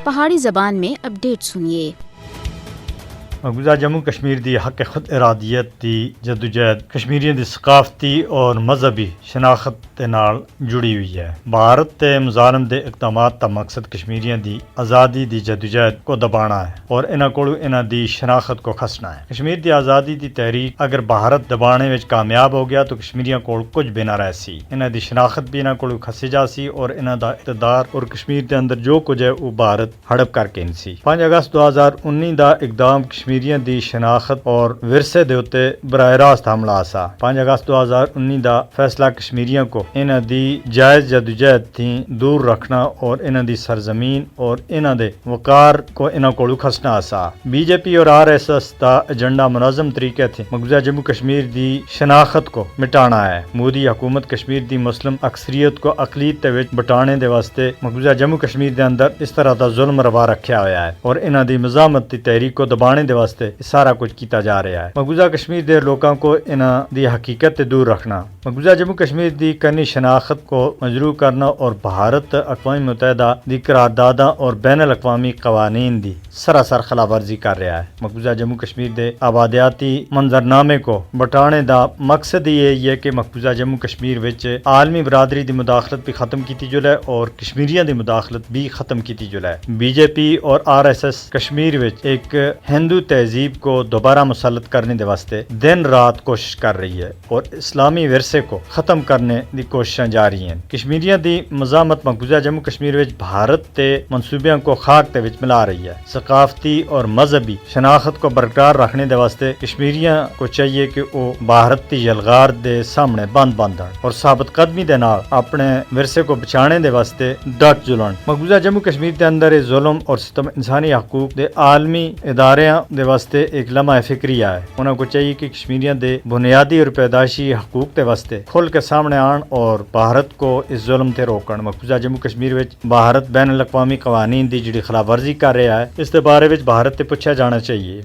پہاڑی زبان میں اپڈیٹ سنیے۔ مقبوضہ جموں کشمیر دی حق خود ارادیت دی جدوجہد کشمیریوں دی ثقافتی اور مذہبی شناخت دے نال جڑی ہوئی ہے۔ بھارت تے مظالم دے اقدامات دا مقصد کشمیریوں دی آزادی دی جدوجہد کو دبانا ہے اور انہاں کولوں انہاں دی شناخت کو کھسنا ہے۔ کشمیر دی آزادی دی تحریک اگر بھارت دبانے وچ کامیاب ہو گیا تو کشمیریوں کول کچھ بھی نہ رہ سی، انہاں دی شناخت بھی انہاں کولوں کھسی جا سی اور انہاں دا اقتدار اور کشمیر دے اندر جو کچھ ہے وہ بھارت ہڑپ کر کے سی۔ 5 اگست 2019 دا اقدام کشمیریوں دی شناخت اور ورثے دے اتے براہ راست حملہ آسا۔ 5 اگست 2019 دا فیصلہ کشمیریوں کو انہاں دی جائز جدوجہد تھی دور رکھنا اور انہاں دی سرزمین اور انہاں دے وقار کو انہاں کولو کھسنا آسا۔ بی جے پی اور RSS دا ایجنڈا منظم طریقے تھے مقبوضہ جموں کشمیر دی شناخت کو مٹانا ہے۔ مودی حکومت کشمیر دی مسلم اکثریت کو اقلیت تے وچ بٹانے دے واسطے مقبوضہ جموں کشمیر دے اندر اس طرح دا ظلم روا رکھیا ہوا ہے اور انہاں دی مزاحمت دی تحریک کو دبانے دے واسطے سارا کچھ کیتا جا رہا ہے۔ مقبوضہ کشمیر دے لوگوں کو انہاں دی حقیقت تے دور رکھنا، مقبوضہ جموں کشمیر دی کرنی شناخت کو مجروح کرنا اور بھارت اقوام متحدہ دی قرارداداں اور بین الاقوامی قوانین دی سراسر خلاف ورزی کر رہا ہے۔ مقبوضہ جموں کشمیر دے آبادیاتی منظرنامے کو بٹانے دا مقصد یہ ہے کہ مقبوضہ جموں کشمیر وچ عالمی برادری دی مداخلت بھی ختم کیتی جلے اور کشمیریاں دی مداخلت بھی ختم کیتی جلے۔ بی جے پی اور RSS کشمیر وچ ایک ہندو تہذیب کو دوبارہ مسلط کرنے دے واسطے دن رات کوشش کر رہی ہے اور اسلامی ورثے کو ختم کرنے دی کوششاں جاری ہیں۔ کشمیریاں دی مزاحمت مقبوضہ جموں کشمیر وچ بھارت تے منصوبیاں کو خاک تے وچ ملا رہی ہے۔ ثقافتی اور مذہبی شناخت کو برقرار رکھنے دے واسطے کشمیریاں کو چاہیے کہ وہ بھارت دی یلغار دے سامنے بند بندن اور ثابت قدمی دے نال اپنے ورثے کو بچانے دے واسطے ڈٹ جلن۔ مقبوضہ جموں کشمیر دے اندر ظلم اور ستم انسانی حقوق دے عالمی اداریاں دے واسطے ایک لمحہ فکریہ ہے۔ انہوں کو چاہیے کہ کشمیریاں دے بنیادی اور پیدائشی حقوق دے واسطے کھل کے سامنے آن اور بھارت کو اس ظلم تے روکن۔ مقبوضہ جموں کشمیر وچ بھارت بین الاقوامی قوانین دی جڑی خلاف ورزی کر رہا ہے اس دے بارے وچ بھارت تے پوچھا جانا چاہیے۔